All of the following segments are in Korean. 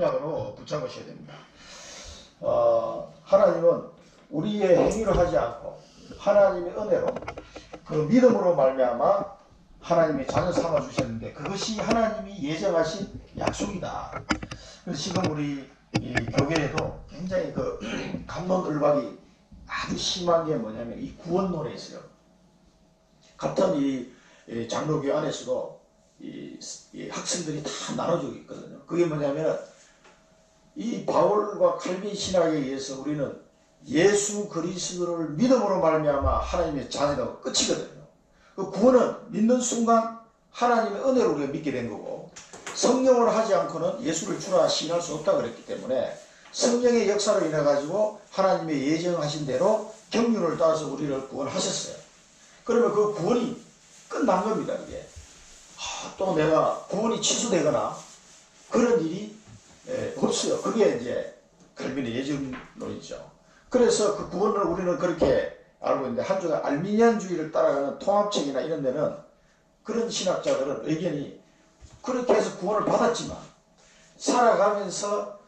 약으로 붙잡으셔야 됩니다. 하나님은 우리의 행위로 하지 않고 하나님의 은혜로 그 믿음으로 말미암아 하나님의 자녀 삼아 주셨는데 그것이 하나님이 예정하신 약속이다. 그래서 지금 우리 이 교회에도 굉장히 그 갑론을박이 아주 심한 게 뭐냐면 이 구원론에 있어요. 같은 이 장로교 안에서도 이 학생들이 다 나눠져 있거든요. 그게 뭐냐면 이 바울과 칼빈 신학에 의해서 우리는 예수 그리스도를 믿음으로 말미암아 하나님의 자녀가 끝이거든요. 그 구원은 믿는 순간 하나님의 은혜로 우리가 믿게 된 거고 성령으로 하지 않고는 예수를 주라 시인할 수 없다 그랬기 때문에 성령의 역사로 인해 가지고 하나님의 예정하신 대로 경륜을 따라서 우리를 구원하셨어요. 그러면 그 구원이 끝난 겁니다. 이게 또 내가 구원이 취소되거나 그런 일이 없어요. 그게 이제 칼빈의 예정론이죠. 그래서 그 구원을 우리는 그렇게 알고 있는데 한쪽에 알미니안주의를 따라가는 통합책이나 이런 데는 그런 신학자들은 의견이 그렇게 해서 구원을 받았지만 살아가면서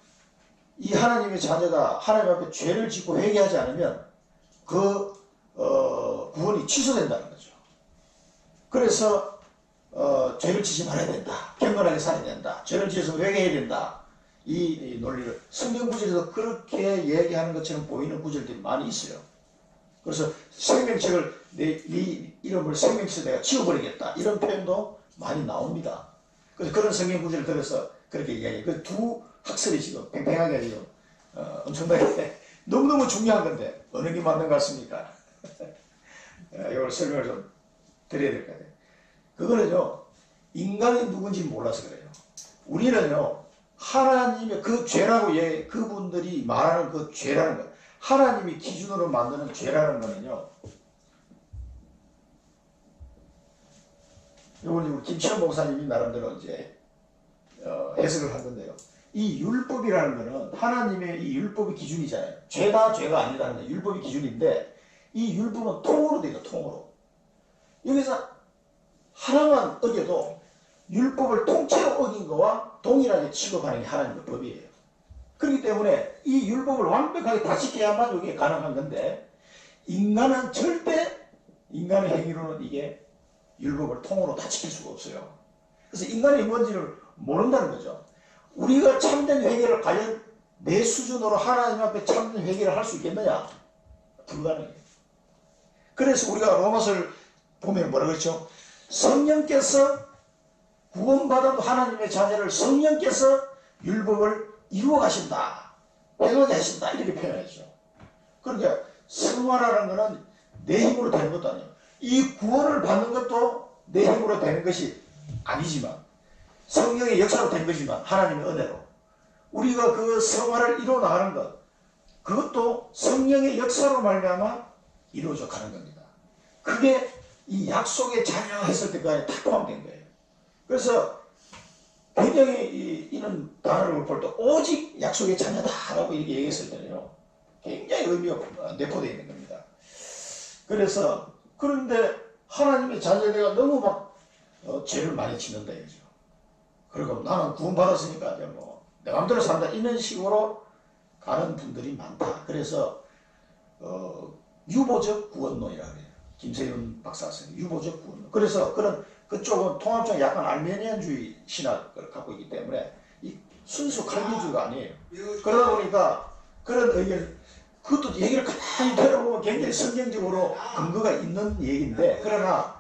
이 하나님의 자녀가 하나님 앞에 죄를 짓고 회개하지 않으면 그 구원이 취소된다는 거죠. 그래서 죄를 짓지 말아야 된다. 경건하게 살아야 된다. 죄를 지어서 회개해야 된다. 이 논리를 성경 구절에서 그렇게 얘기하는 것처럼 보이는 구절들이 많이 있어요. 그래서 생명책을 네 이름을 생명책에 내가 지워버리겠다 이런 표현도 많이 나옵니다. 그래서 그런 성경 구절을 들어서 그렇게 이야기해요. 그 두 학설이 지금 팽팽하게 지금 엄청나게 너무너무 중요한 건데 어느 게 맞는 것 같습니까? 이걸 설명을 좀 드려야 될 것 같아요. 그거는요 인간이 누군지 몰라서 그래요. 우리는요 하나님의 그 죄라고 그분들이 말하는 그 죄라는 거 하나님이 기준으로 만드는 죄라는 거는요 이걸 우리 김치현 목사님이 나름대로 이제 해석을 한 건데요. 이 율법이라는 거는 하나님의 이 율법의 기준이잖아요. 죄다 죄가 아니라는 거 율법의 기준인데 이 율법은 통으로 되죠. 통으로. 여기서 하나만 어겨도 율법을 통째로 어긴 거와 동일하게 취급하는 게 하나님의 법이에요. 그렇기 때문에 이 율법을 완벽하게 다 지켜야만 이게 가능한 건데 인간은 절대 인간의 행위로는 이게 율법을 통으로 다 지킬 수가 없어요. 그래서 인간의 뭔지를 모른다는 거죠. 우리가 참된 회개를 과연 내 수준으로 하나님 앞에 참된 회개를 할 수 있겠느냐? 불가능해요. 그래서 우리가 로마서를 보면 뭐라고 했죠? 성령께서 구원받은 하나님의 자녀를 성령께서 율법을 이루어 가신다. 행하게 하신다. 이렇게 표현하죠. 그러니까 성화라는 것은 내 힘으로 되는 것도 아니에요. 이 구원을 받는 것도 내 힘으로 되는 것이 아니지만 성령의 역사로 된 거지만 하나님의 은혜로 우리가 그 성화를 이루어 나가는 것 그것도 성령의 역사로 말미암아 이루어져 가는 겁니다. 그게 이 약속의 자녀 했을 때까지 다 포함된 거예요. 그래서 굉장히 이런 단어를 볼 때 오직 약속의 자녀다라고 이렇게 얘기했을 때는요 굉장히 의미가 내포되어 있는 겁니다. 그래서 그런데 하나님의 자녀가 너무 막 죄를 많이 짓는다 이거죠. 그리고 나는 구원받았으니까 뭐 내 마음대로 산다 이런 식으로 가는 분들이 많다. 그래서 유보적 구원론이라고 해요. 김세윤 박사 선생님 유보적 구원론. 그래서 그쪽은 통합적 약간 알메니안주의 신학을 갖고 있기 때문에 이 순수 칼빈주의가 아니에요. 그러다 보니까 그런 의견 그것도 얘기를 가만히 들어보면 굉장히 성경적으로 근거가 있는 얘기인데 그러나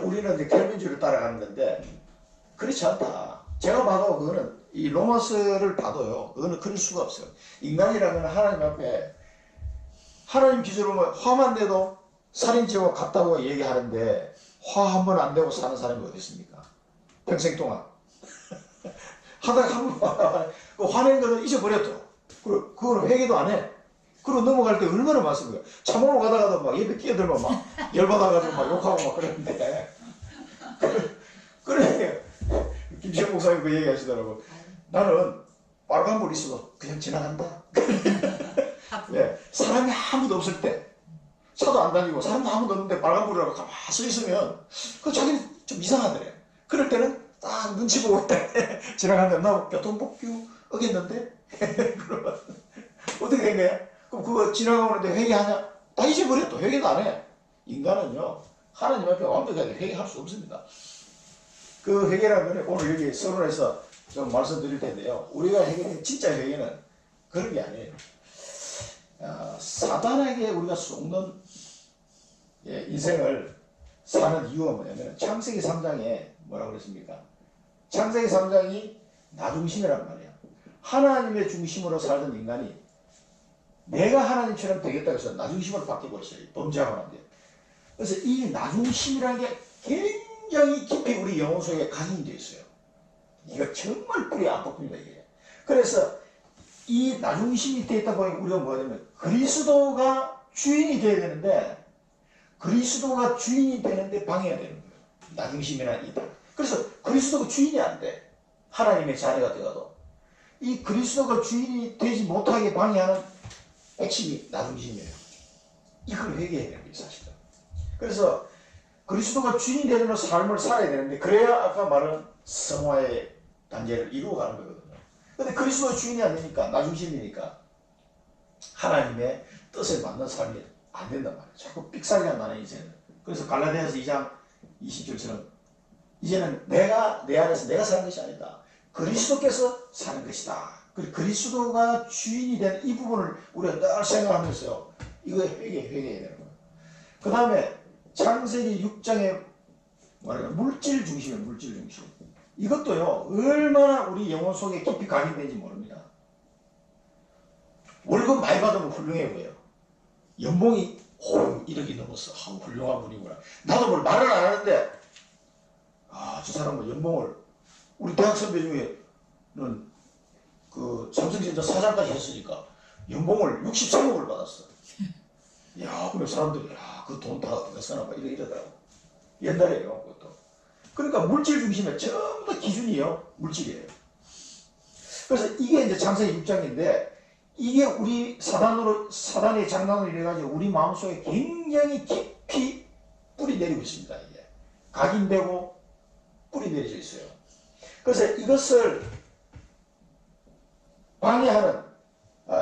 우리는 이제 칼빈주의를 따라가는 건데 그렇지 않다. 제가 봐도 그거는 이 로마서를 봐도요 그거는 그럴 수가 없어요. 인간이라는 건 하나님 앞에 하나님 기준으로 화만 내도 살인죄와 같다고 얘기하는데 화 한 번 안 되고 사는 사람이 어디 있습니까? 평생 동안 하다가 한 번 화낸 거는 잊어버렸죠. 그걸 회개도 안 해. 그리고 넘어갈 때 얼마나 많습니까 참으로 가다가도 막 옆에 끼어들면 막 열받아가지고 막 욕하고 막 그러는데 그래 김시영 목사님 그 얘기 하시더라고. 나는 빨간불 있어도 그냥 지나간다. 네, 사람이 아무도 없을 때 차도 안 다니고 사람도 아무도 없는데 빨간불이라고 가만히 서 있으면 그 자기는 좀 이상하더래. 그럴 때는 딱 눈치 보고 지나가는데 나 교통법규 어겼는데? 그러면 어떻게 된 거야? 그럼 그거 지나가는데 회개하냐? 다 잊어버려. 또 회개도 안 해. 인간은요, 하나님 앞에 완벽하게 회개할 수 없습니다. 그 회개라는 건 오늘 여기 서론에서 좀 말씀드릴 텐데요. 우리가 회개는 진짜 회개는 그런 게 아니에요. 사단에게 우리가 속는 인생을 사는 이유가 뭐냐면 창세기 3장에 뭐라고 그랬습니까? 창세기 3장이 나중심이란 말이야. 하나님의 중심으로 살던 인간이 내가 하나님처럼 되겠다고 해서 나중심으로 바뀌어버렸어요. 범죄하고 난 뒤에. 그래서 이 나중심이라는 게 굉장히 깊이 우리 영혼 속에 각인이 되어 있어요. 이거 정말 뿌리 안 뽑힙니다, 이게. 그래서 이 나중심이 되어 있다 보니까 우리가 뭐냐면 그리스도가 주인이 되어야 되는데 그리스도가 주인이 되는데 방해가 되는 거예요. 나중심이라는 이다. 그래서 그리스도가 주인이 안 돼. 하나님의 자녀가 되어도. 이 그리스도가 주인이 되지 못하게 방해하는 핵심이 나중심이에요. 이걸 회개해야 되는 거예요, 사실은. 그래서 그리스도가 주인이 되는 삶을 살아야 되는데 그래야 아까 말한 성화의 단계를 이루어가는 거거든요. 근데 그리스도가 주인이 안 되니까 나중심이니까 하나님의 뜻에 맞는 삶이 안 된단 말이에요. 자꾸 삑사리가 나는 이제는. 그래서 갈라디아서 2장 20절처럼 이제는 내가 내 안에서 내가 사는 것이 아니다. 그리스도께서 사는 것이다. 그리고 그리스도가 주인이 된 이 부분을 우리가 늘 생각하면서요. 이거 회개해야 되는 거예요. 그 다음에 창세기 6장에 뭐랄까 물질 중심이에요. 물질 중심. 이것도요. 얼마나 우리 영혼 속에 깊이 각인되는지 모릅니다. 월급 많이 받으면 훌륭해 보여요. 연봉이 1억이 넘었어. 훌륭한 분이구나. 나도 뭘 말을 안 하는데 저 사람은 연봉을 우리 대학 선배 중에는 그 삼성전자 사장까지 했으니까 연봉을 63억을 받았어. 야, 그래 사람들이 그 돈 다 어디다 쓰나 봐 이러더라고. 옛날에요, 그것도. 그러니까 물질 중심에 전부 다 기준이요, 물질이에요. 그래서 이게 이제 창세기 6장인데 이게 우리 사단의 장난으로 이래가지고 우리 마음속에 굉장히 깊이 뿌리 내리고 있습니다. 이게 각인되고 뿌리 내려져 있어요. 그래서 이것을 방해하는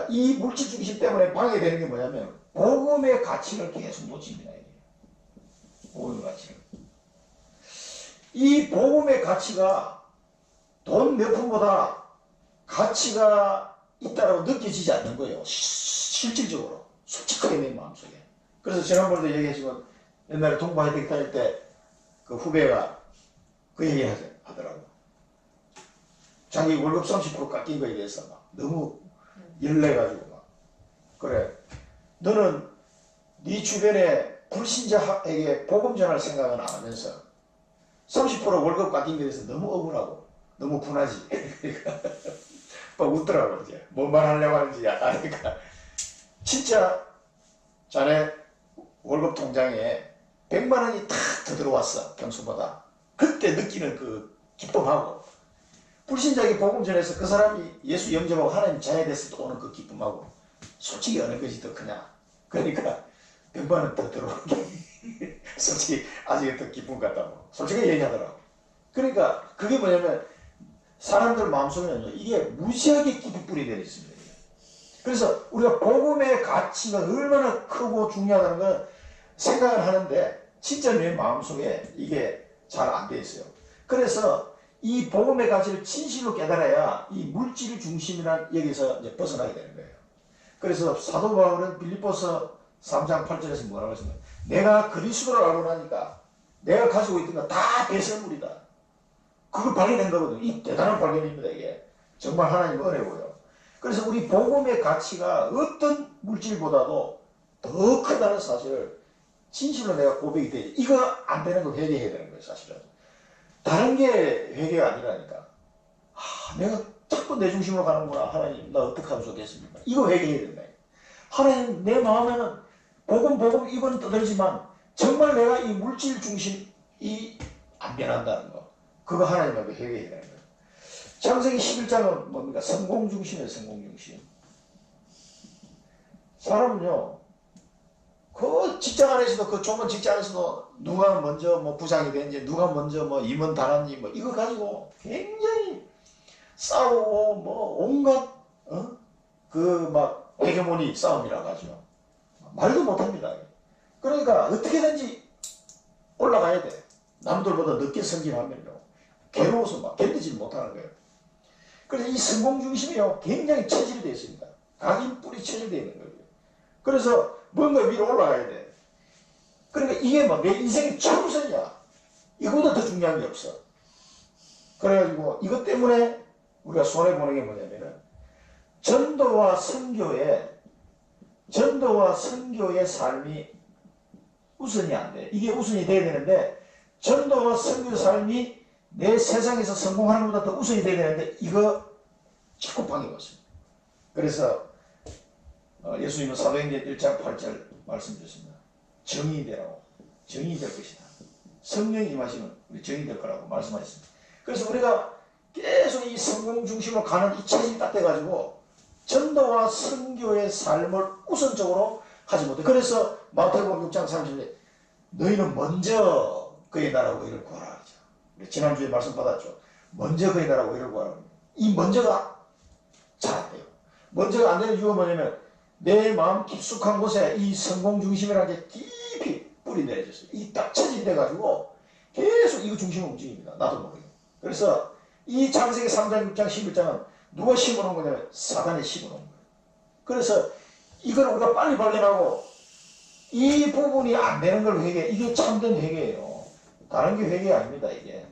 이 물질 중심 때문에 방해되는 게 뭐냐면 복음의 가치를 계속 놓칩니다. 복음의 가치를. 이 복음의 가치가 돈 몇 푼보다 가치가 있다고 느껴지지 않는 거예요. 실질적으로. 솔직하게 내 마음속에. 그래서 지난번에도 얘기했지만 옛날에 동부하이텍 다닐 때 그 후배가 그 얘기 하더라고. 자기 월급 30% 깎인 거에 대해서 막 너무 열내가지고 막 그래. 너는 네 주변에 불신자에게 복음 전할 생각은 안 하면서 30% 월급 깎인 거에 대해서 너무 억울하고 너무 분하지. 막 웃더라고 이제. 뭔 말 하려고 하는지 아니까. 진짜 자네 월급 통장에 100만 원이 탁 더 들어왔어. 평소보다. 그때 느끼는 그 기쁨하고 불신자에게 복음 전해서 그 사람이 예수 영접하고 하나님 자녀 됐을 때 오는 그 기쁨하고 솔직히 어느 것이 더 크냐. 그러니까 100만 원 더 들어오는 게 솔직히 아직 더 기쁨 같다고 솔직히 얘기하더라고. 그러니까 그게 뭐냐면 사람들 마음속에는요 이게 무지하게 깊이 뿌리되어 있습니다. 그래서 우리가 복음의 가치가 얼마나 크고 중요하다는 걸 생각을 하는데 진짜 내 마음속에 이게 잘 안 돼 있어요. 그래서 이 복음의 가치를 진실로 깨달아야 이 물질 중심이란 여기서 이제 벗어나게 되는 거예요. 그래서 사도 바울은 빌립보서 3장 8절에서 뭐라고 했습니까? 내가 그리스도를 알고 나니까 내가 가지고 있던 건 다 배설물이다. 그걸 발견한 거거든요. 이 대단한 발견입니다. 이게 정말 하나님 은혜고요. 그래서 우리 복음의 가치가 어떤 물질보다도 더 크다는 사실을 진실로 내가 고백이 돼. 이거 안 되는 거 회개해야 되는 거예요. 사실은. 다른 게 회개가 아니라니까. 내가 자꾸 내 중심으로 가는구나. 하나님 나 어떻게 하면 좋겠습니까? 이거 회개해야 된다. 하나님 내 마음에는 복음 이건 떠들지만 정말 내가 이 물질 중심이 안 변한다는 거. 그거 하나님 앞에 회개해야 되는 거예요. 창세기 11장은 뭡니까? 성공 중심이에요. 성공 중심. 사람은요 그 직장 안에서도 그 좁은 직장 안에서도 누가 먼저 뭐 부장이 됐는지 누가 먼저 뭐 임원 달았니 뭐 이거 가지고 굉장히 싸우고 뭐 온갖 그 막 헤게모니 싸움이라 가지고 말도 못합니다. 그러니까 어떻게든지 올라가야 돼. 남들보다 늦게 승진하면요 괴로워서 막 견디지 못하는 거예요. 그래서 이 성공 중심이요 굉장히 체질이 되어 있습니다. 각인 뿌리 체질되어 있는 거예요. 그래서 뭔가 위로 올라가야 돼. 그러니까 이게 막 내 인생의 최우선이야. 이거보다 더 중요한 게 없어. 그래가지고 이것 때문에 우리가 손해보는 게 뭐냐면은 전도와 선교의 삶이 우선이 안 돼. 이게 우선이 돼야 되는데 전도와 선교의 삶이 내 세상에서 성공하는 것보다 더 우선이 돼야 되는데 이거 자꾸 방해가 있습니다. 그래서 예수님은 사도행전 1장 8절 말씀 주셨습니다. 정의 되라고. 정의 될 것이다. 성령이 임하시면 우리 정의 될 거라고 말씀하셨습니다. 그래서 우리가 계속 이 성공 중심으로 가는 이 체질이 딱 돼가지고 전도와 선교의 삶을 우선적으로 하지 못해. 그래서 마태복음 6장 30절에 너희는 먼저 그의 나라와 의를 구하라. 우리 지난주에 말씀 받았죠. 먼저 그의 나라와 의를 구하라. 이 먼저가 잘 안 돼요. 먼저가 안 되는 이유가 뭐냐면 내 마음 깊숙한 곳에 이 성공 중심이라는 게 깊이 뿌리 내려졌어요. 이 딱 체질이 돼가지고 계속 이거 중심으로 움직입니다. 나도 모르게. 그래서 이 창세기 3장, 6장, 11장은 누가 심어놓은 거냐면 사단이 심어놓은 거예요. 그래서 이걸 우리가 빨리 발견하고 이 부분이 안 되는 걸 회개, 이게 참된 회개예요. 다른 게 회개 아닙니다, 이게.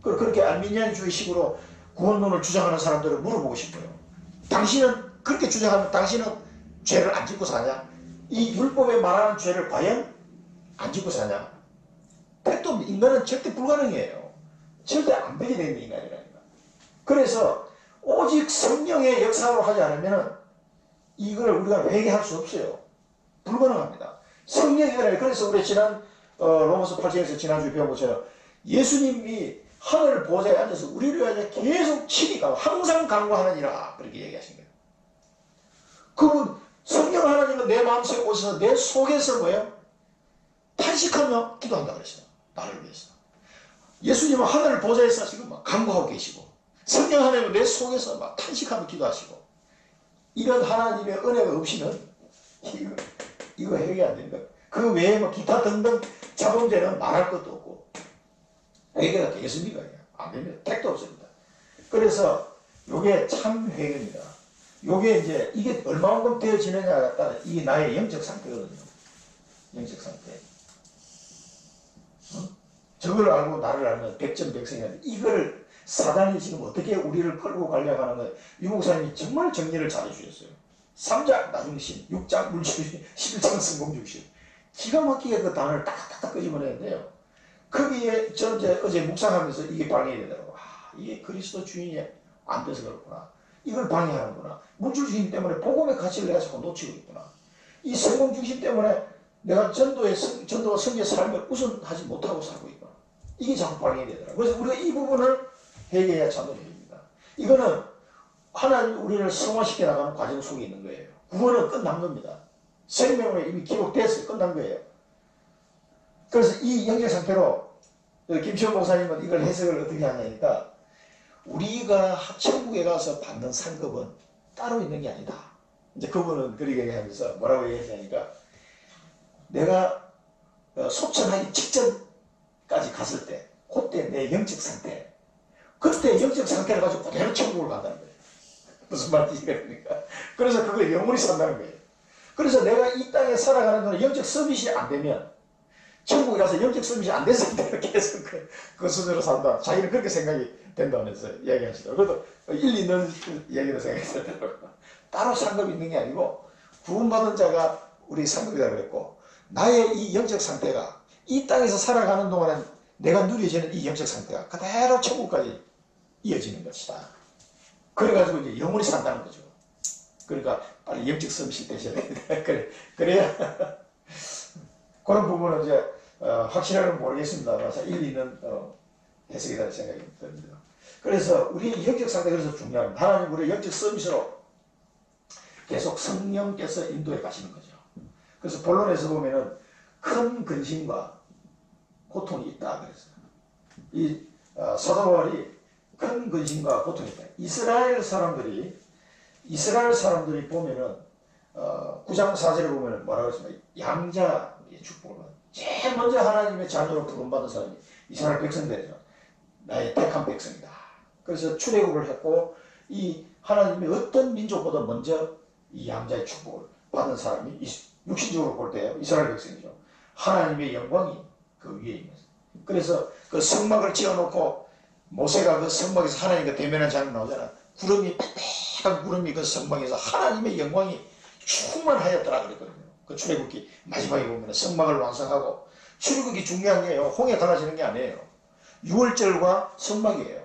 그렇게 알미니안주의 식으로 구원론을 주장하는 사람들을 물어보고 싶어요. 당신은 그렇게 주장하면 당신은 죄를 안 짓고 사냐? 이 율법에 말하는 죄를 과연 안 짓고 사냐? 백도 인간은 절대 불가능해요. 절대 안 되게 되는 인간이라니까. 그래서 오직 성령의 역사로 하지 않으면 이걸 우리가 회개할 수 없어요. 불가능합니다. 성령의 은혜. 그래서 우리 지난 로마서 8장에서 지난주에 배운 것처럼 예수님이 하늘 보좌에 앉아서 우리를 위하여 계속 치니까 항상 강구하느니라 그렇게 얘기하신 거예요. 그분 성령 하나님은 내 마음속에 오셔서 내 속에서 뭐예요? 탄식하며 기도한다 그랬어요. 나를 위해서. 예수님은 하늘 보좌에서 지금 막 강구하고 계시고 성령 하나님은 내 속에서 막 탄식하며 기도하시고 이런 하나님의 은혜가 없이는 이거 해결이 안 됩니다. 그 외에 뭐 기타 등등 자범죄는 말할 것도 없고 회개가 되겠습니까? 안 됩니다. 택도 없습니다. 그래서 이게 참 회개입니다. 요게 이제 이게 얼마만큼 되어지느냐에 따라 이게 나의 영적 상태거든요. 영적 상태. 저걸 알고 나를 알면 백전백승이는데 이걸 사단이 지금 어떻게 우리를 끌고 가려고 하는 거예요. 유 목사님이 정말 정리를 잘 해주셨어요. 3장 나중신, 6장 물질, 11장 성공중심. 기가 막히게 그 단어를 딱딱딱 끄집어내는데요. 거기에 저 어제 묵상하면서 이게 방해가 되더라고요. 이게 그리스도 주인이 안 돼서 그렇구나. 이걸 방해하는구나. 물질주의 때문에 복음의 가치를 내가 자꾸 놓치고 있구나. 이 성공중심 때문에 내가 전도와 선교의 삶을 우선하지 못하고 살고 있구나. 이게 자꾸 방해되더라고요. 그래서 우리가 이 부분을 회개해야 참된 회개입니다. 이거는 하나님 우리를 성화시켜 나가는 과정 속에 있는 거예요. 구원은 끝난 겁니다. 생명으로 이미 기록됐어요. 끝난 거예요. 그래서 이 영적 상태로 김시원 목사님은 이걸 해석을 어떻게 하냐니까 우리가 천국에 가서 받는 상급은 따로 있는 게 아니다. 이제 그분은 그렇게 얘기하면서 뭐라고 얘기하냐니까 내가 소천하기 직전까지 갔을 때 그때 내 영적 상태 그때 영적 상태를 가지고 그대로 천국을 간다는 거예요. 무슨 말인지 이해됩니까? 그래서 그걸 영원히 산다는 거예요. 그래서 내가 이 땅에 살아가는 동안 영적 서밋이 안 되면 천국에 가서 영적 서밋이 안 돼서 계속 그 수준으로 산다. 자기는 그렇게 생각이 된다면서 이야기하시더라고요. 그래도 일리 있는 얘기로 생각했더라고요. 따로 상급이 있는 게 아니고 구원받은 자가 우리 상급이라고 그랬고 나의 이 영적 상태가 이 땅에서 살아가는 동안은 내가 누려지는 이 영적 상태가 그대로 천국까지 이어지는 것이다. 그래가지고 이제 영원히 산다는 거죠. 그러니까 빨리 영적 서밋이 되셔야 됩니다. 그래야 그런 부분은 이제 확실하게는 모르겠습니다. 그래서 일리 있는 해석이라는 생각이 듭니다. 그래서 우리 영적 상태 그래서 중요합니다. 하나님 우리 영적 서밋으로 계속 성령께서 인도해 가시는 거죠. 그래서 본론에서 보면은 큰 근심과 고통이 있다 그랬어요. 이 사도 바울이 큰 근심과 고통이 있다. 이스라엘 사람들이 보면은 9장 4절에 보면 뭐라고 했습니까? 양자의 축복을 받는 제일 먼저 하나님의 자녀로 부름받은 사람이 이스라엘 백성들이죠. 나의 택한 백성이다. 그래서 출애굽을 했고 이 하나님의 어떤 민족보다 먼저 이 양자의 축복을 받은 사람이 육신적으로 볼 때 이스라엘 백성이죠. 하나님의 영광이 그 위에 있는. 그래서 그 성막을 지어놓고 모세가 그 성막에서 하나님과 대면한 장면 나오잖아. 구름이 빽빽한 구름이 그 성막에서 하나님의 영광이 충만하였더라 그랬거든요. 그 출애굽기 마지막에 보면 성막을 완성하고 출애굽기 중요한 게요. 홍해 갈라지는 게 아니에요. 6월절과 성막이에요.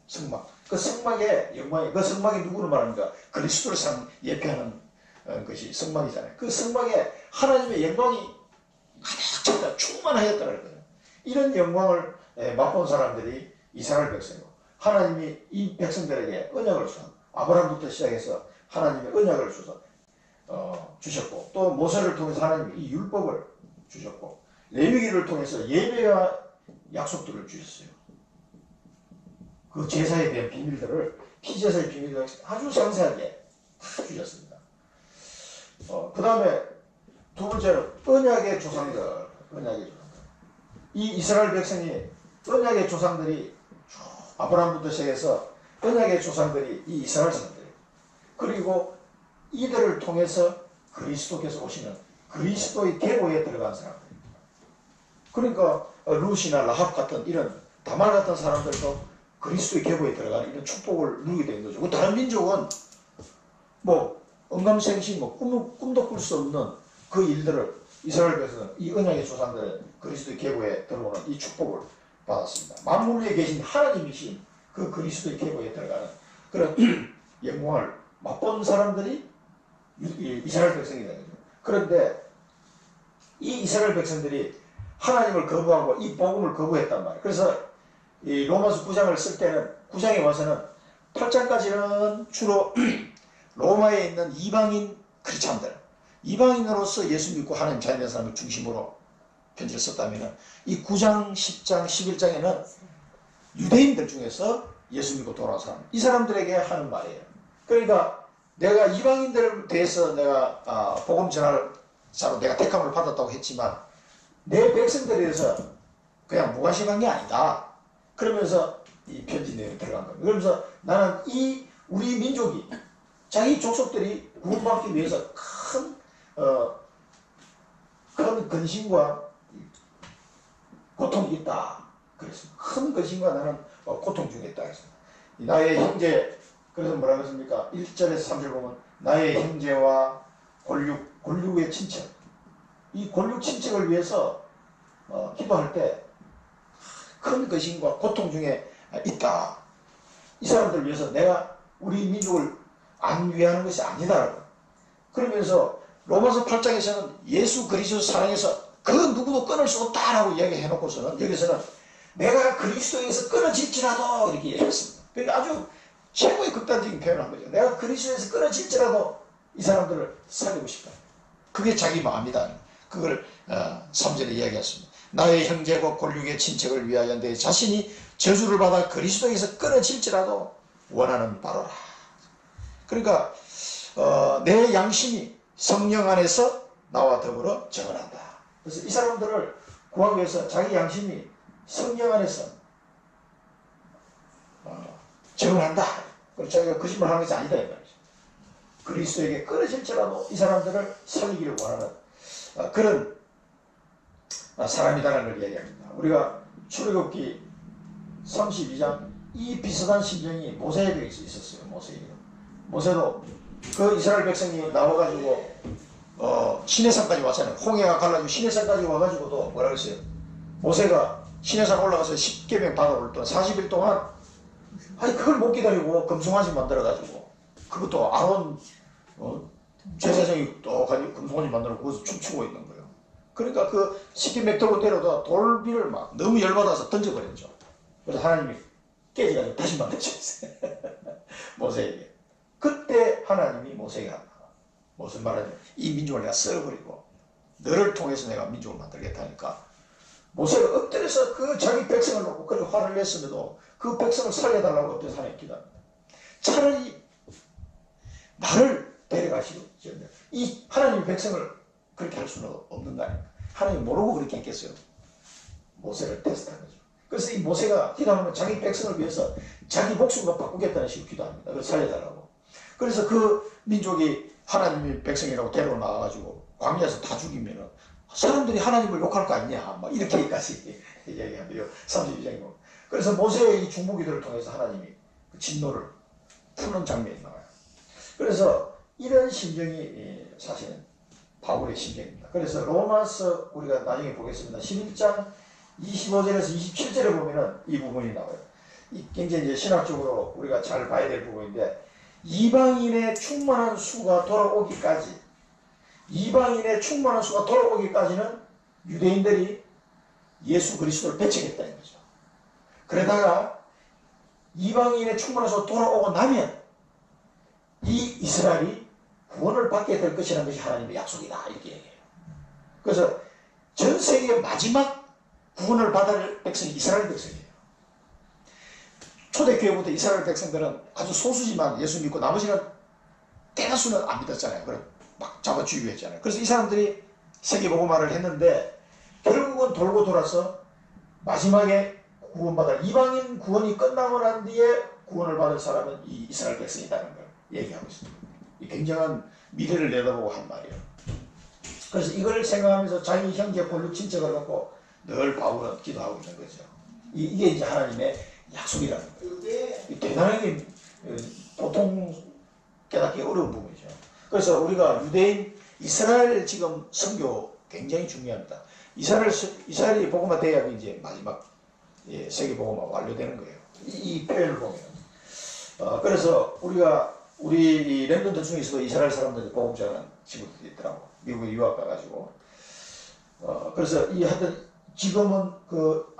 성막. 그 성막의 영광이 그 성막이 누구를 말합니까? 그리스도를 예표하는 것이 성막이잖아요. 그 성막에 하나님의 영광이 가득 찼다. 충만하였더라 그랬거든요. 이런 영광을 맛본 사람들이 이스라엘 백성이고 하나님이 이 백성들에게 언약을 주셨고 아브라함부터 시작해서 하나님의 언약을 주셨고 또 모세를 통해서 하나님이 이 율법을 주셨고 레위기를 통해서 예배와 약속들을 주셨어요. 그 제사에 대한 비밀들을 피제사의 비밀들을 아주 상세하게 다 주셨습니다. 그 다음에 두 번째는 언약의 조상들. 이 이스라엘 백성이 언약의 조상들이 아브라함부터 시작해서 언약의 조상들이 이 이스라엘 사람들 그리고 이들을 통해서 그리스도께서 오시는 그리스도의 계보에 들어간 사람들. 그러니까 룻이나 라합 같은 이런 다말 같은 사람들도 그리스도의 계보에 들어가는 이런 축복을 누리게 된 거죠. 다른 민족은 뭐 언감생심 꿈도 꿀 수 없는 그 일들을 이스라엘 백성은 이 언약의 조상들은 그리스도의 계보에 들어오는 이 축복을 받았습니다. 만물 위에 계신 하나님이신 그 그리스도의 계보에 들어가는 그런 영광을 맛본 사람들이 이스라엘 백성이다. 그런데 이 이스라엘 백성들이 하나님을 거부하고 이 복음을 거부했단 말이에요. 그래서 이 로마서 9장을 쓸 때는 9장에 와서는 8장까지는 주로 로마에 있는 이방인 크리스찬들, 이방인으로서 예수 믿고 하나님 자녀된 사람을 중심으로 편지를 썼다면 이 9장, 10장, 11장에는 유대인들 중에서 예수 믿고 돌아온 사람, 이 사람들에게 하는 말이에요. 그러니까 내가 이방인들에 대해서 내가 복음 전할 자로 내가 택함을 받았다고 했지만 내 백성들에 대해서 그냥 무관심한 게 아니다. 그러면서 이 편지 내용이 들어간 겁니다. 그러면서 나는 이 우리 민족이 자기 족속들이 구원받기 위해서 큰 근심과 고통이 있다. 그랬습니다. 큰 근심과 나는 고통 중에 있다. 했습니다. 나의 형제, 그래서 뭐라고 했습니까? 1절에서 3절 보면 나의 형제와 골육의 친척, 이 골육 친척을 위해서 기도할 때 큰 근심과 고통 중에 있다. 이 사람들을 위해서 내가 우리 민족을 안 위하는 것이 아니다라고. 그러면서 로마서 8장에서는 예수 그리스도 사랑해서 그 누구도 끊을 수 없다라고 이야기해놓고서는 여기서는 내가 그리스도에서 끊어질지라도 이렇게 얘기했습니다. 그러니까 아주 최고의 극단적인 표현을 한 거죠. 내가 그리스도에서 끊어질지라도 이 사람들을 살리고 싶다. 그게 자기 마음이다. 그걸 3절에 이야기했습니다. 나의 형제고 골육의 친척을 위하여 내 자신이 저주를 받아 그리스도에서 끊어질지라도 원하는 바로라. 그러니까 내 양심이 성령 안에서 나와 더불어 정언한다. 그래서 이 사람들을 구하기 위해서 자기 양심이 성령 안에서 정언한다. 그리고 자기가 거짓말하는 것이 아니다. 이 말이죠. 그리스도에게 끊어질지라도 이 사람들을 살리기를 원하는 그런 사람이라는 걸 이야기합니다. 우리가 출애굽기 32장 이 비슷한 심정이 모세에게 있었어요. 모세도 그 이스라엘 백성이 나와가지고 시내산까지 왔잖아요. 홍해가 갈라지고 시내산까지 와가지고도 뭐라 그랬어요? 모세가 시내산 올라가서 10계명 받아올 동안 40일 동안 그걸 못 기다리고 금송아지 만들어가지고 그것도 아론 제사장이 또 가지고 금송아지 만들어 거기서 춤추고 있는 거예요. 그러니까 그 시키맥도로 데려다 돌비를 막 너무 열받아서 던져버렸죠. 그래서 하나님이 깨지가지고 다시 만들어주셨어요. 모세에게. 그때 하나님이 모세에게 한다. 무슨 말하냐면 이 민족을 내가 썰어버리고 너를 통해서 내가 민족을 만들겠다니까 모세가 엎드려서 그 자기 백성을 놓고 그렇게 화를 냈음에도 그 백성을 살려달라고 엎드려서 하나님 기도합니다. 차라리 나를 데려가시고 이 하나님의 백성을 그렇게 할 수는 없는 거 아닙니까? 하나님 모르고 그렇게 했겠어요. 모세를 테스트한 거죠. 그래서 이 모세가 기도하면 자기 백성을 위해서 자기 목숨과 바꾸겠다는 식으로 기도합니다. 그걸 살려달라고. 그래서 그 민족이 하나님의 백성이라고 데리고 나와가지고 광야에서 다 죽이면은 사람들이 하나님을 욕할 거 아니냐 막 이렇게까지 얘기하고요. 32장에 보면. 그래서 모세의 이 중보기도를 통해서 하나님이 그 진노를 푸는 장면이 나와요. 그래서 이런 심정이 사실은 바울의 심정입니다. 그래서 로마서 우리가 나중에 보겠습니다. 11장 25절에서 27절에 보면은 이 부분이 나와요. 이 굉장히 이제 신학적으로 우리가 잘 봐야 될 부분인데 이방인의 충만한 수가 돌아오기까지 는 유대인들이 예수 그리스도를 배척했다는 거죠. 그러다가 이방인의 충만한 수가 돌아오고 나면 이 이스라엘이 구원을 받게 될 것이라는 것이 하나님의 약속이다 이렇게 얘기해요. 그래서 전 세계의 마지막 구원을 받을 백성이 이스라엘 백성이에요. 초대교회부터 이스라엘 백성들은 아주 소수지만 예수 믿고 나머지는 대다수는 안 믿었잖아요. 그럼 막 잡아주의했잖아요. 그래서 이 사람들이 세계복음화를 했는데 결국은 돌고 돌아서 마지막에 구원받을 이방인 구원이 끝나고 난 뒤에 구원을 받을 사람은 이 이스라엘 백성이라는 걸 얘기하고 있습니다. 이 굉장한 미래를 내다보고 한 말이에요. 그래서 이걸 생각하면서 자기 형제 본육 친척을 놓고 늘 바울은 기도하고 있는 거죠. 이게 이제 하나님의 약속이라는 거예요. 대단하게 보통 깨닫기 어려운 부분이죠. 그래서 우리가 유대인 이스라엘 지금 선교 굉장히 중요합니다. 이스라엘이 복음화 돼야 이제 마지막 세계 복음화 완료되는 거예요. 이 표현을 보면. 그래서 우리 렘넌트 중에서도 이스라엘 사람들이 복음 전하는 친구들이 있더라고. 미국에 유학 가가지고. 그래서 하여튼 지금은 그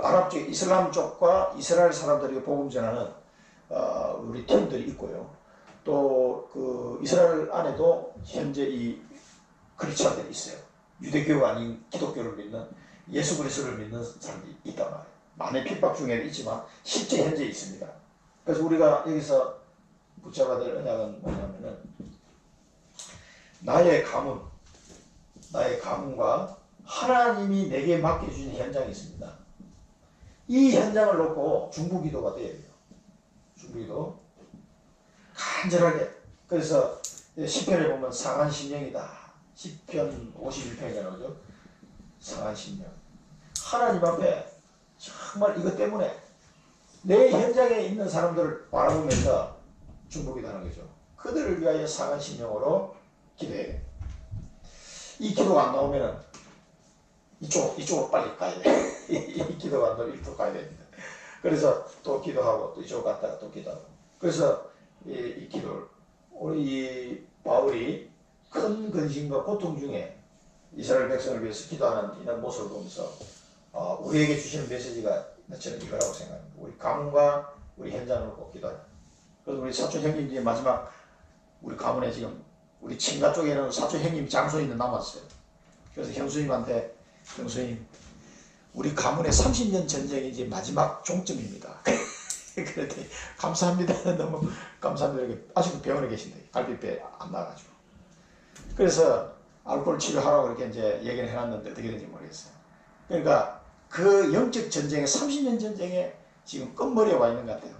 아랍 쪽, 이슬람 쪽과 이스라엘 사람들에게 복음 전하는 우리 팀들이 있고요. 또 그 이스라엘 안에도 현재 이 크리스천들이 있어요. 유대교가 아닌 기독교를 믿는 예수 그리스도를 믿는 사람들이 있단 말이에요. 많은 핍박 중에는 있지만 실제 현재 있습니다. 그래서 우리가 여기서 붙잡아야 될 언약은 뭐냐면은 나의 가문과 하나님이 내게 맡겨주신 현장이 있습니다. 이 현장을 놓고 중보기도가 돼야 돼요. 중보기도 간절하게. 그래서 시편에 보면 상한심령이다. 시편 51편에 나오죠. 상한심령. 하나님 앞에 정말 이것 때문에 내 현장에 있는 사람들을 바라보면서 중보기도 하는 거죠. 그들을 위하여 상한심령으로 기도해야 돼요. 이 기도가 안 나오면은 이쪽으로 빨리 가야 돼. 이 기도가 안 나오면 이쪽으로 가야 됩니다. 그래서 또 기도하고 또 이쪽으로 갔다가 또 기도하고. 그래서 이 기도를 우리 바울이 큰 근심과 고통 중에 이스라엘 백성을 위해서 기도하는 이런 모습을 보면서 우리에게 주시는 메시지가 저는 이거라고 생각합니다. 우리 가문과 우리 현장을 꼭 기도하라. 그래서 우리 사촌 형님 이제 마지막 우리 가문에 지금 우리 친가 쪽에는 사촌 형님 장손이는 남았어요. 그래서 형수님한테 형수님 우리 가문의 30년 전쟁이 이제 마지막 종점입니다. 그랬더니 감사합니다. 너무 감사합니다. 아직도 병원에 계신데 갈비뼈 안 나가지고. 그래서 알코올 치료하라고 이렇게 이제 얘기를 해놨는데 어떻게 된지 모르겠어요. 그러니까 그 영적 전쟁에 30년 전쟁에 지금 끝머리에 와 있는 것 같아요.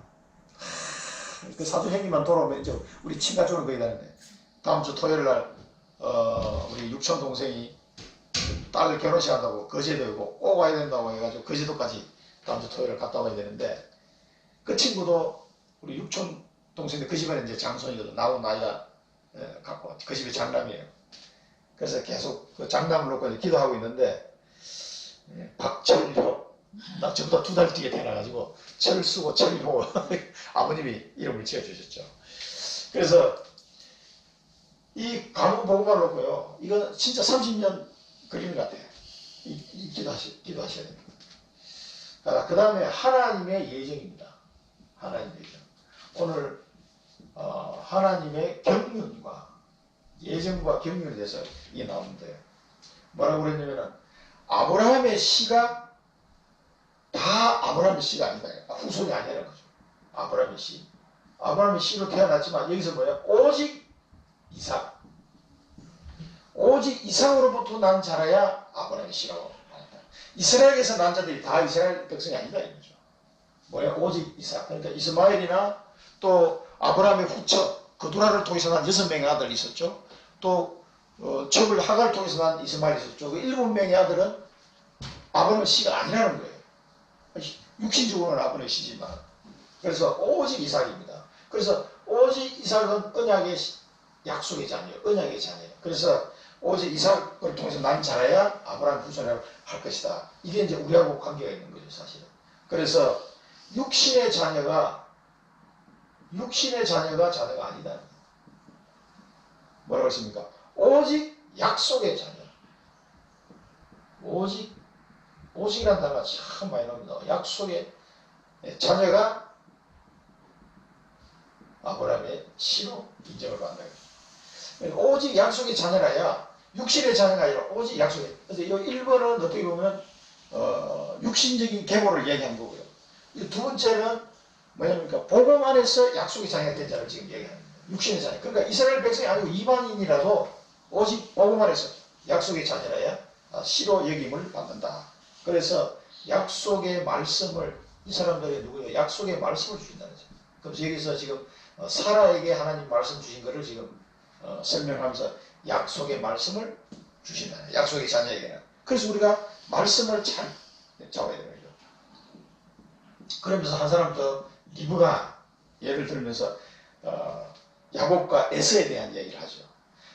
그 사촌 형님만 돌아오면 이제 우리 친가 쪽은 거의 다는데 다음 주 토요일 날 우리 육촌 동생이 딸 결혼식 한다고 거제도에 꼭 와야 된다고 해가지고 거제도까지 다음 주 토요일 갔다 와야 되는데 그 친구도 우리 육촌 동생인데 그 집안에 이제 장손이거든. 나하고 나이가 같고 그 집이 장남이에요. 그래서 계속 그 장남을 놓고 이제 기도하고 있는데 박철효 나 저보다 2달 뒤에 태어나가지고 철수고 철효 아버님이 이름을 지어주셨죠. 그래서 이 가문 복음을 놓고요. 이건 진짜 30년 그림 같아요. 기도하셔야 됩니다. 그 다음에 하나님의 예정입니다. 하나님의 예정. 오늘 하나님의 경륜과 예정과 경륜에 대해서 이게 나오는데요. 뭐라고 그랬냐면은 아브라함의 씨가 다 아브라함의 씨가 아니다. 후손이 아니라는 거죠. 아브라함의 씨. 아브라함의 씨로 태어났지만 여기서 뭐야? 오직 이삭. 오직 이삭으로부터 난 자라야 아브라함의 씨라고 말한다. 이스라엘에서 난 자들이 다 이스라엘 백성이 아니다 이거죠. 뭐야? 오직 이삭. 그러니까 이스마엘이나 또 아브라함의 후처 그두라를 통해서 난 6명의 아들이 있었죠. 또 첩을 하가를 통해서 난 이스마엘이 있었죠. 그 7명의 아들은 아브라함의 씨가 아니라는 거예요. 육신적으로는 아브라함의 씨지만. 그래서 오직 이삭입니다. 그래서 오직 이삭은 언약의 약속의 자녀예요. 언약의 자녀예요. 그래서 오직 이삭을 통해서 난 자라야 아브라함 후손이라고 할 것이다. 이게 이제 우리하고 관계가 있는 거죠, 사실은. 그래서 육신의 자녀가 자녀가 아니다. 뭐라고 했습니까? 오직 약속의 자녀. 오직이라는 단어가 참 많이 나옵니다. 약속의 자녀가 아브라함의 씨로 인정을 받는다. 오직 약속의 자녀라야 육신의 자녀가 아니라 오직 약속의. 그래서 이 1번은 어떻게 보면 육신적인 계보를 얘기한 거고요. 두 번째는 뭐냐니까 복음 안에서 약속의 자녀가 된 자를 지금 얘기하는 거예요. 육신의 자녀. 그러니까 이스라엘 백성이 아니고 이방인이라도 오직 복음 안에서 약속의 자녀라야 씨로 여김을 받는다. 그래서 약속의 말씀을 이 사람들이 누구예요? 약속의 말씀을 주신다는 거죠. 그래서 여기서 지금 사라에게 하나님 말씀 주신 것을 지금 설명하면서 약속의 말씀을 주신다. 약속의 자녀에게는. 그래서 우리가 말씀을 잘 잡아야 되는 거죠. 그러면서 한 사람 더 리브가 예를 들면서 야곱과 에서에 대한 얘기를 하죠.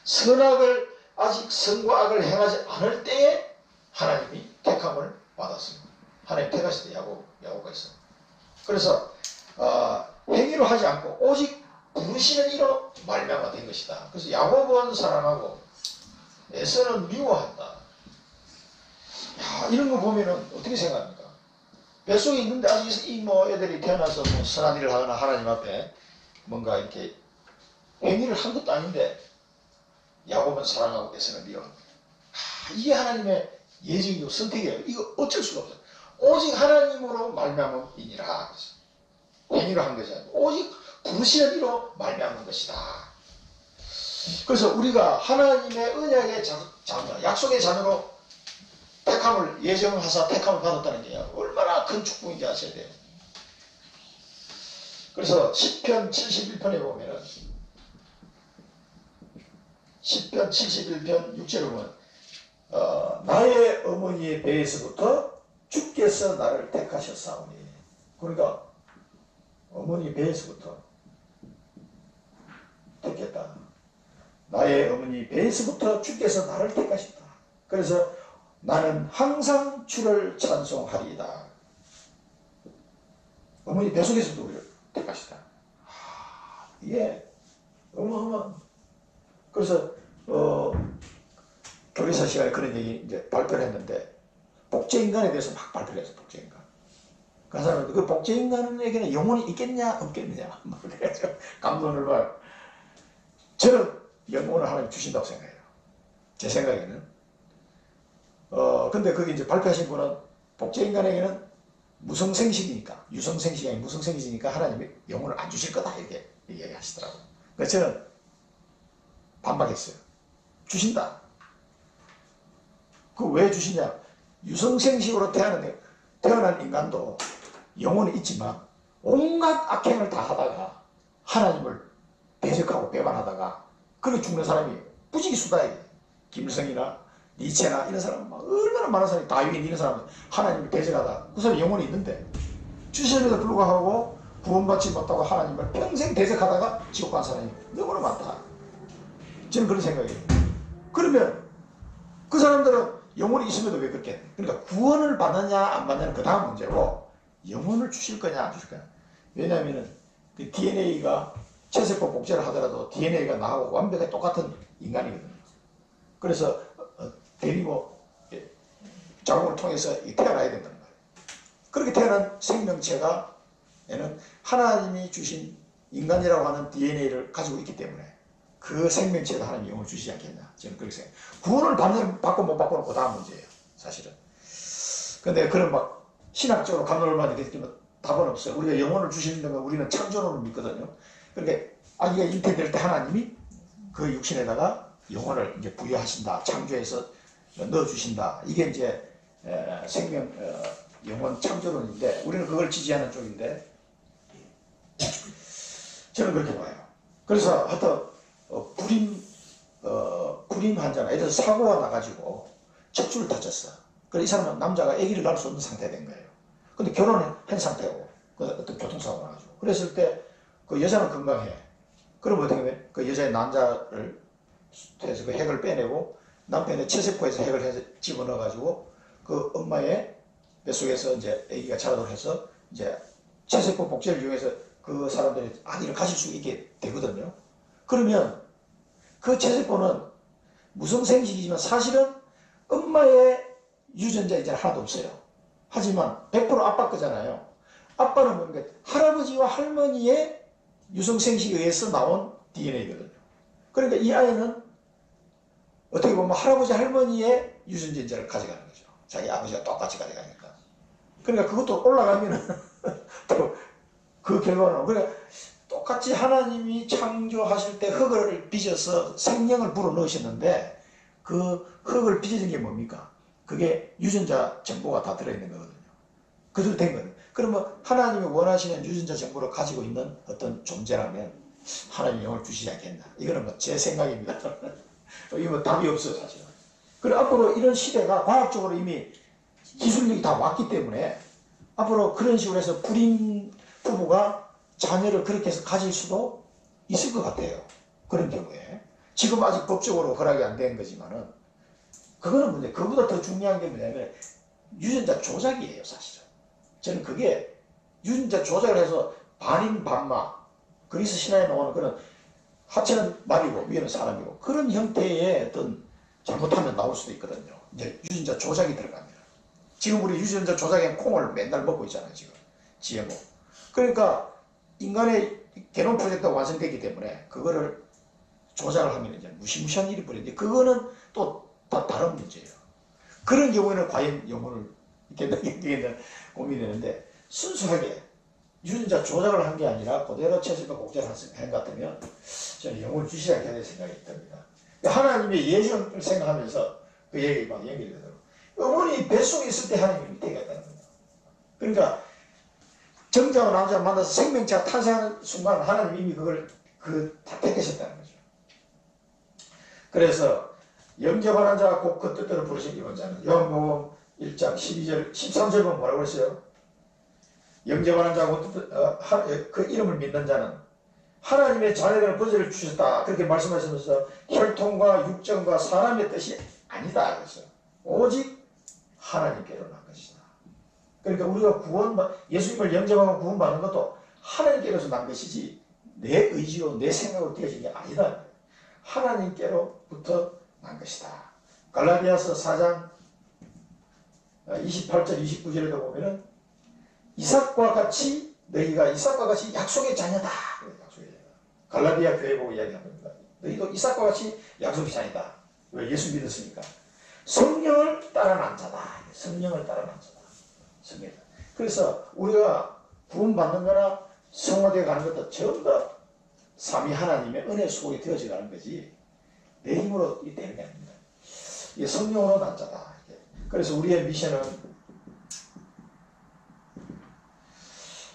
선악을 아직 선과 악을 행하지 않을 때에 하나님이 택함을 받았습니다. 하나님 택하실 때 야곱과 있어. 그래서 행위로 하지 않고 오직 부르시는 이로 말미암아 된 것이다. 그래서 야곱은 사랑하고 에서는 미워한다. 야, 이런 거 보면은 어떻게 생각합니까? 뱃속에 있는데 아직 이 애들이 태어나서 선한 일을 하거나 하나님 앞에 뭔가 이렇게 행위를 한 것도 아닌데 야곱은 사랑하고 에서는 미워합니다. 이게 하나님의 예정이고 선택이에요. 이거 어쩔 수가 없어요. 오직 하나님으로 말미암음이니라. 행위로 한 것이 아니고 오직 부르시는 이로 말미암은 것이다. 그래서 우리가 하나님의 언약의 자녀, 약속의 자녀로 택함을 예정하사 택함을 받았다는 게 얼마나 큰 축복인지 아셔야 돼요. 그래서 시편 71편에 보면은 시편 71편 6절에 보면 나의 어머니의 배에서부터 주께서 나를 택하셨사오니. 그러니까 어머니 배에서부터 택했다. 나의 어머니 배에서부터 주께서 나를 택하셨다. 그래서 나는 항상 주를 찬송하리이다. 어머니 뱃속에서도 우리를 택하시다. 이게 어마어마한. 그래서 교리사 시간에 그런 얘기 이제 발표를 했는데 복제인간에 대해서 막 발표를 했어. 복제인간. 그 사람은 그 복제인간에게는 영혼이 있겠냐 없겠느냐 막 그래가지고 감동을 봐요. 저는 영혼을 하나님 주신다고 생각해요. 제 생각에는. 근데 그게 이제 발표하신 분은 복제인간에게는 무성생식이니까, 유성생식이 아니고 무성생식이니까 하나님이 영혼을 안 주실 거다 이렇게 얘기하시더라고요. 그래서 저는 반박했어요. 주신다. 그 왜 주시냐? 유성생식으로 태어난 인간도 영혼이 있지만 온갖 악행을 다 하다가 하나님을 대적하고 배반하다가 그렇게 죽는 사람이 부지기 수다에 김일성이나 니체나 이런 사람 얼마나 많은 사람이 다윈 이런 사람은 하나님을 대적하다 그 사람이 영혼이 있는데 주시에도 불구하고 구원받지 못하고 하나님을 평생 대적하다가 지옥 간 사람이 너무나 많다. 저는 그런 생각이에요. 그러면 그 사람들은 영혼이 있음에도 왜 그렇게 해? 그러니까 구원을 받느냐 안 받느냐는 그 다음 문제고 영혼을 주실 거냐 안 주실 거냐. 왜냐하면 그 DNA가 체세포 복제를 하더라도 DNA가 나하고 완벽하게 똑같은 인간이거든요. 그래서 데리고 자궁을 통해서 태어나야 된다는 거예요. 그렇게 태어난 생명체가 얘는 하나님이 주신 인간이라고 하는 DNA를 가지고 있기 때문에 그 생명체도 하나님 영을 주시지 않겠냐. 저는 그렇게 생각해요. 구원을 받고 못 받고는 그 다음 문제예요. 사실은. 근데 그런 막 신학적으로 감동을 받는 게 답은 없어요. 우리가 영혼을 주시는 건 우리는 창조론을 믿거든요. 그러니까 아기가 잉태될 때 하나님이 그 육신에다가 영혼을 이제 부여하신다. 창조해서 넣어주신다. 이게 이제 생명 영혼 창조론인데 우리는 그걸 지지하는 쪽인데 저는 그렇게 봐요. 그래서 하여튼 불임 환자나 예를 들어서 사고가 나가지고 척추를 다쳤어. 그래서 이 사람은 남자가 아기를 낳을 수 없는 상태가 된 거예요. 근데 결혼을 한 상태고 어떤 교통사고가 나가지고 그랬을 때 그 여자는 건강해. 그럼 어떻게 해? 그 여자의 난자를 해서 그 핵을 빼내고 남편의 체세포에서 핵을 해서 집어넣어가지고 그 엄마의 뱃속에서 이제 아기가 자라도록 해서 이제 체세포 복제를 이용해서 그 사람들이 아기를 가질 수 있게 되거든요. 그러면 그 체세포는 무성생식이지만 사실은 엄마의 유전자 이제 하나도 없어요. 하지만 100% 아빠 거잖아요. 아빠는 뭔가 할아버지와 할머니의 유성생식에 의해서 나온 DNA거든요. 그러니까 이 아이는 어떻게 보면 할아버지 할머니의 유전자를 가져가는 거죠. 자기 아버지가 똑같이 가져가니까. 그러니까 그것도 올라가면은 또 그 결과는 그러니까 똑같이 하나님이 창조하실 때 흙을 빚어서 생명을 불어넣으셨는데 그 흙을 빚어진 게 뭡니까? 그게 유전자 정보가 다 들어있는 거거든요. 그대로 된 거예요. 그러면 하나님이 원하시는 유전자 정보를 가지고 있는 어떤 존재라면 하나님이 영을 주시지 않겠나. 이거는 뭐 제 생각입니다. 이거 뭐 답이 없어요, 사실은. 그리고 앞으로 이런 시대가 과학적으로 이미 기술력이 다 왔기 때문에 앞으로 그런 식으로 해서 불임 부부가 자녀를 그렇게 해서 가질 수도 있을 것 같아요. 그런 경우에. 지금 아직 법적으로 허락이 안 된 거지만은 그거는 문제. 그보다 더 중요한 게 뭐냐면 유전자 조작이에요, 사실은. 저는 그게 유전자 조작을 해서 반인 반마 그리스 신화에 나오는 그런 하체는 나비고 위에는 사람이고 그런 형태의 어떤 잘못하면 나올 수도 있거든요. 이제 유전자 조작이 들어갑니다. 지금 우리 유전자 조작에 콩을 맨날 먹고 있잖아요. 지금 GMO. 그러니까 인간의 게놈 프로젝트가 완성되기 때문에 그거를 조작을 하면 이제 무시무시한 일이 벌어지는데 그거는 또 다 다른 문제예요. 그런 경우에는 과연 영혼을 이렇게 고민되는데 순수하게 유전자 조작을 한 게 아니라 그대로 체질과 곡절을 한 것 같으면 저는 영혼을 주시지 않겠다는 생각이 듭니다. 하나님의 예정을 생각하면서 그 얘기가 연결이 되더라고요. 어머니 뱃속에 있을 때 하나님이 밑에 있다는 거예요. 그러니까 정자와 남자가 만나서 생명체가 탄생하는 순간 하나님 이미 그걸 다 택하셨다는 거죠. 그래서 영접하는 자가 곧 그 뜻대로 부르신 이번 자는 요한복음 1장 12절 13절 보면 뭐라고 했어요? 영접하는 자가 그 이름을 믿는 자는 하나님의 자녀되는 권세를 주셨다. 그렇게 말씀하시면서 혈통과 육정과 사람의 뜻이 아니다. 그래서 오직 하나님께로 난 것이다. 그러니까 우리가 예수님을 영접하고 구원받는 것도 하나님께로서 난 것이지 내 의지로 내 생각으로 되어진 게 아니다. 하나님께로부터 난 것이다. 갈라디아서 4장 28절 29절에도 보면은 이삭과 같이 너희가 이삭과 같이 약속의 자녀다. 갈라디아 교회 보고 이야기한 겁니다. 너희도 이삭과 같이 약속의 자녀다. 왜? 예수 믿었으니까. 성령을 따라 난 자다. 성령을 따라 난 자다. 성령. 그래서 우리가 구원받는 거나 성화되어 가는 것도 전부 다 삼위 하나님의 은혜 속에 되어져 가는 거지 내 힘으로 되는 게 아닙니다. 이게 성령으로 난 자다. 그래서 우리의 미션은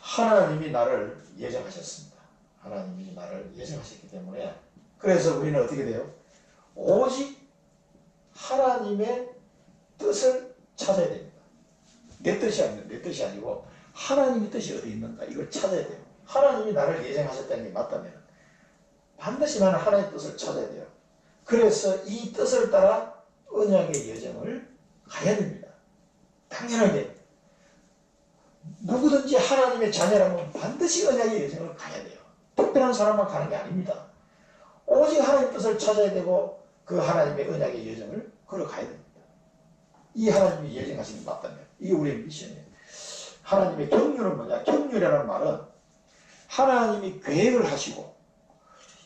하나님이 나를 예정하셨습니다. 하나님이 나를 예정하셨기 때문에 그래서 우리는 어떻게 돼요? 오직 하나님의 뜻을 찾아야 됩니다. 내 뜻이 아니고 하나님의 뜻이 어디 있는가 이걸 찾아야 돼요. 하나님이 나를 예정하셨다는 게 맞다면 반드시 나는 하나님의 뜻을 찾아야 돼요. 그래서 이 뜻을 따라 언약의 여정을 가야 됩니다. 당연하게 누구든지 하나님의 자녀라면 반드시 언약의 여정을 가야 돼요. 특별한 사람만 가는 게 아닙니다. 오직 하나님의 뜻을 찾아야 되고 그 하나님의 언약의 여정을 걸어가야 됩니다. 이 하나님이 예정하시는 게 맞다면 이게 우리의 미션이에요. 하나님의 경륜은 뭐냐? 경륜이라는 말은 하나님이 계획을 하시고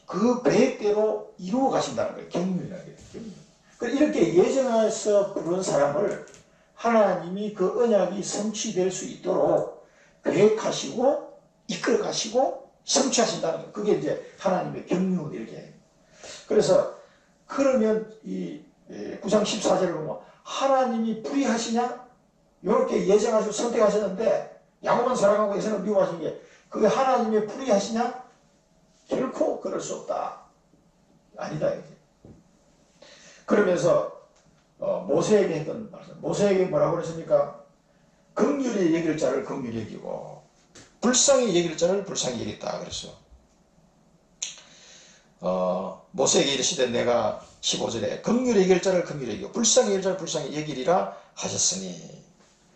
그 계획대로 이루어 가신다는 거예요. 경륜이라는 거예요. 경륜. 이렇게 예정해서 부른 사람을 하나님이 그 언약이 성취될 수 있도록 계획하시고 이끌어 가시고 성취하신다는 거예요. 그게 이제 하나님의 경륜 이렇게. 그래서 그러면 이 9장 14절을 보면 하나님이 불의하시냐? 이렇게 예정하시고 선택하셨는데 야곱은 사랑하고 에서는 미워하신 게 그게 하나님의 불의하시냐? 결코 그럴 수 없다. 아니다. 이제. 그러면서 모세에게 했던 말씀. 모세에게 뭐라고 그랬습니까? 긍휼히 여길 자를 긍휼히 여기고 불쌍히 여길 자를 불쌍히 여겼다. 그랬어. 모세에게 이르시되 내가 15절에 긍휼히 여길 자를 긍휼히 여기고 불쌍히 여길 자를 불쌍히 여기리라 하셨으니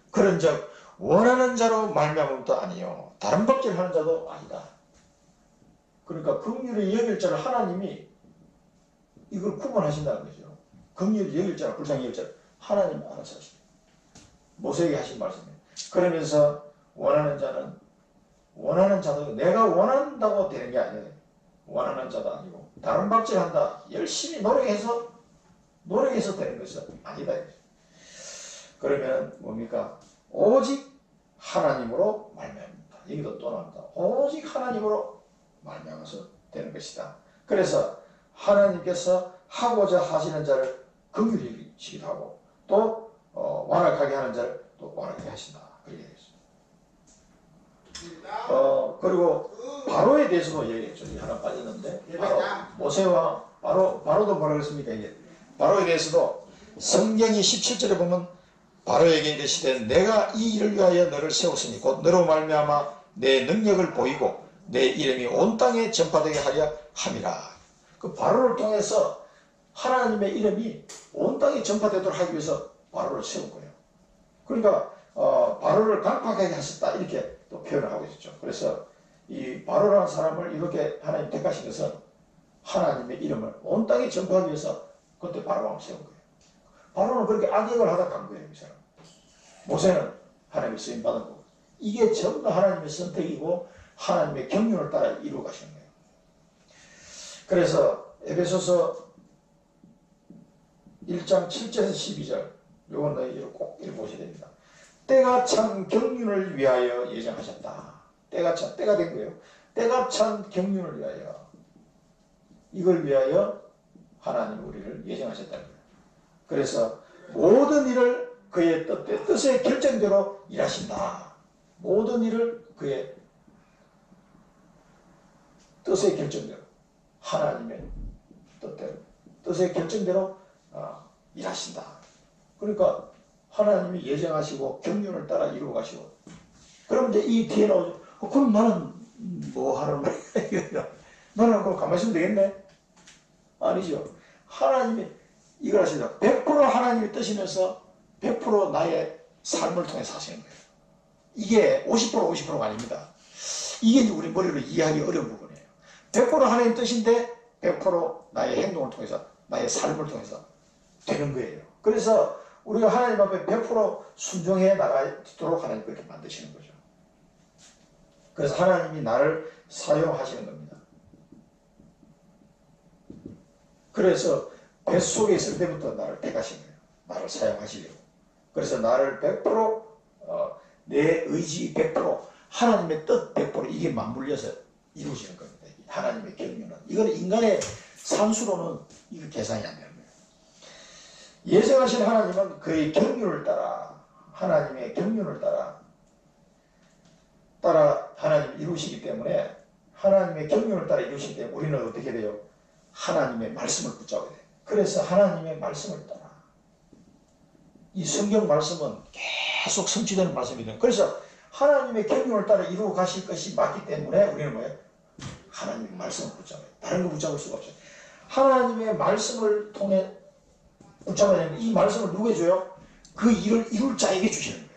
그런즉 원하는 자로 말미암음도 아니요 다른 법질하는 자도 아니다. 그러니까 긍휼히 여길 자를 하나님이 이걸 구분하신다는 거죠. 긍휼히 여길 자를 불쌍히 여길 자를 하나님 알아서 하십니다. 모세에게 하신 말씀이에요. 그러면서 원하는 자는 원하는 자도 내가 원한다고 되는 게 아니에요. 원하는 자도 아니고 다른 박질한다. 열심히 노력해서 되는 것은 아니다. 그러면 뭡니까? 오직 하나님으로 말미암다. 여기도 또 나옵니다. 오직 하나님으로 말미암아서 되는 것이다. 그래서 하나님께서 하고자 하시는 자를 긍휼히 여기시기도 하고 또 완악하게 하는 자를 또 완악하게 하신다. 그렇게 되겠습니다. 그리고 바로에 대해서도 얘기했죠. 하나 빠졌는데 모세와 바로도 뭐라고 했습니까? 이게 바로에 대해서도 성경이 17절에 보면 바로에게 이르시되 내가 이 일을 위하여 너를 세웠으니 곧 너로 말미암아 내 능력을 보이고 내 이름이 온 땅에 전파되게 하려 함이라. 그 바로를 통해서 하나님의 이름이 온 땅에 전파되도록 하기 위해서 바로를 세운 거예요. 그러니까 바로를 강팍하게 하셨다 이렇게 또 표현을 하고 있었죠. 그래서 이 바로라는 사람을 이렇게 하나님 택하신 것은 하나님의 이름을 온 땅에 전파하기 위해서 그때 바로왕을 세운 거예요. 바로는 그렇게 악역을 하다 간 거예요. 이 사람. 모세는 하나님의 쓰임 받은 거고 이게 전부 하나님의 선택이고 하나님의 경륜을 따라 이루어 가시는 거예요. 그래서 에베소서 1장 7절에서 12절 요건 너희들 꼭 읽어보셔야 됩니다. 때가 찬 경륜을 위하여 예정하셨다. 때가 된 거예요. 때가 찬 경륜을 위하여 이걸 위하여 하나님 우리를 예정하셨다는 거예요. 그래서 모든 일을 그의 뜻의 결정대로 일하신다. 모든 일을 그의 뜻의 결정대로 하나님의 뜻대로 뜻의 결정대로 일하신다. 그러니까 하나님이 예정하시고 경륜을 따라 이루어 가시고 그럼 이제 이 뒤에 나오죠. 그럼 나는 뭐 하는 거야? 나는 그럼 가만히 있으면 되겠네? 아니죠. 하나님이 이걸 하시다. 100% 하나님이 뜻이면서 100% 나의 삶을 통해 사시는 거예요. 이게 50%가 아닙니다. 이게 이제 우리 머리로 이해하기 어려운 부분이에요. 100% 하나님 뜻인데 100% 나의 행동을 통해서 나의 삶을 통해서 되는 거예요. 그래서 우리가 하나님 앞에 100% 순종해 나가도록 하나님 그렇게 만드시는 거죠. 그래서 하나님이 나를 사용하시는 겁니다. 그래서 뱃속에 있을 때부터 나를 택하신 거예요. 나를 사용하시려고. 그래서 나를 100% 내 의지 100% 하나님의 뜻 100% 이게 맞물려서 이루어지는 겁니다. 하나님의 경륜은. 이건 인간의 산수로는 이거 계산이 안 되는 거예요. 예정하신 하나님은 그의 경륜을 따라 하나님의 경륜을 따라 하나님을 이루시기 때문에 하나님의 경륜을 따라 이루시기 때문에 우리는 어떻게 돼요? 하나님의 말씀을 붙잡아야 돼요. 그래서 하나님의 말씀을 따라 이 성경 말씀은 계속 성취되는 말씀이거든요. 그래서 하나님의 경륜을 따라 이루어 가실 것이 맞기 때문에 우리는 뭐예요? 하나님의 말씀을 붙잡아요. 다른 거 붙잡을 수가 없어요. 하나님의 말씀을 통해 붙잡아야 되는데 이 말씀을 누구에게 줘요? 그 일을 이룰 자에게 주시는 거예요.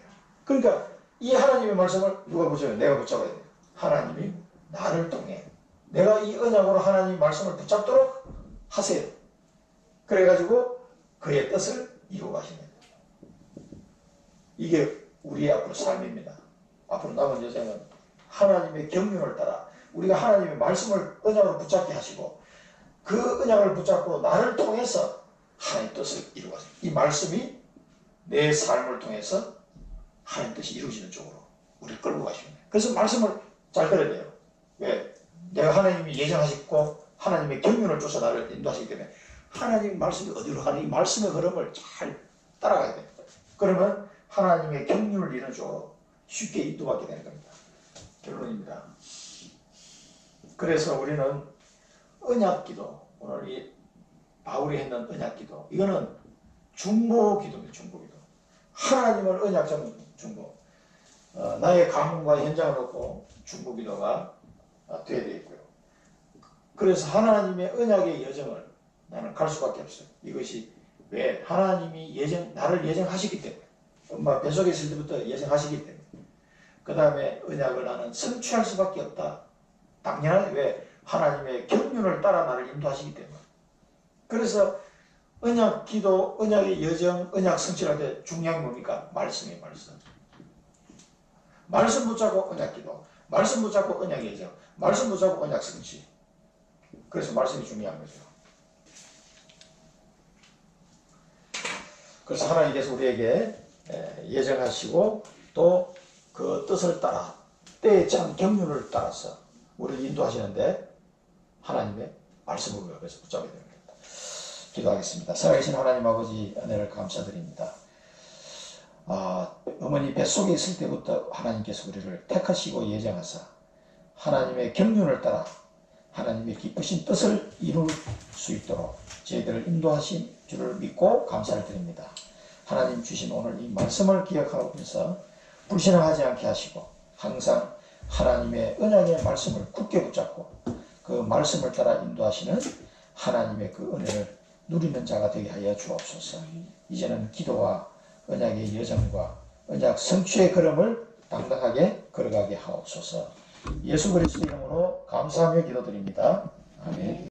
그러니까 이 하나님의 말씀을 누가 붙잡아요? 내가 붙잡아야 돼요. 하나님이 나를 통해 내가 이 언약으로 하나님의 말씀을 붙잡도록 하세요. 그래가지고 그의 뜻을 이루어 가시는 거예요. 이게 우리의 앞으로 삶입니다. 앞으로 남은 여생은 하나님의 경륜을 따라 우리가 하나님의 말씀을 언약으로 붙잡게 하시고 그 언약을 붙잡고 나를 통해서 하나님의 뜻을 이루어가세요. 이 말씀이 내 삶을 통해서 하나님 뜻이 이루어지는 쪽으로 우리를 끌고 가시는 거예요. 그래서 말씀을 잘 들어야 돼요. 왜? 내가 하나님이 예정하시고 하나님의 경륜을 쫓아 나를 인도하시기 때문에 하나님 말씀이 어디로 가는 이 말씀의 흐름을 잘 따라가야 돼요. 그러면 하나님의 경륜을 이루는 쪽으로 쉽게 인도받게 되는 겁니다. 결론입니다. 그래서 우리는 언약기도, 오늘 이 바울이 했는 언약기도, 이거는 중보기도입니다. 중보기도. 하나님을 언약적 중보. 나의 가문과 현장을 놓고 중보기도가 되어야 되겠고요. 그래서 하나님의 언약의 여정을 나는 갈 수밖에 없어요. 이것이 왜? 하나님이 나를 예정하시기 때문에. 엄마 뱃속에 있을 때부터 예정하시기 때문에. 그 다음에 언약을 나는 성취할 수밖에 없다. 당연하지. 왜? 하나님의 경륜을 따라 나를 인도하시기 때문에. 그래서 언약 기도, 언약의 여정, 언약 성취할 때 중요한 게 뭡니까? 말씀이에요. 말씀 붙잡고 언약 기도, 말씀 붙잡고 언약 여정, 말씀 붙잡고 언약 성취. 그래서 말씀이 중요한 거죠. 그래서 하나님께서 우리에게 예정하시고 또 그 뜻을 따라 때에 찬 경륜을 따라서 우리를 인도하시는데 하나님의 말씀을 우리가 그래서 붙잡아야 됩니다. 기도하겠습니다. 살아계신 하나님 아버지 은혜를 감사드립니다. 어머니 뱃속에 있을 때부터 하나님께서 우리를 택하시고 예정하사 하나님의 경륜을 따라 하나님의 기쁘신 뜻을 이룰 수 있도록 저희들을 인도하신 줄을 믿고 감사를 드립니다. 하나님 주신 오늘 이 말씀을 기억하면서 불신앙하지 않게 하시고 항상 하나님의 언약의 말씀을 굳게 붙잡고 그 말씀을 따라 인도하시는 하나님의 그 은혜를 누리는 자가 되게 하여 주옵소서. 이제는 기도와 언약의 여정과 언약 성취의 걸음을 당당하게 걸어가게 하옵소서. 예수 그리스도 이름으로 감사하며 기도드립니다. 아멘.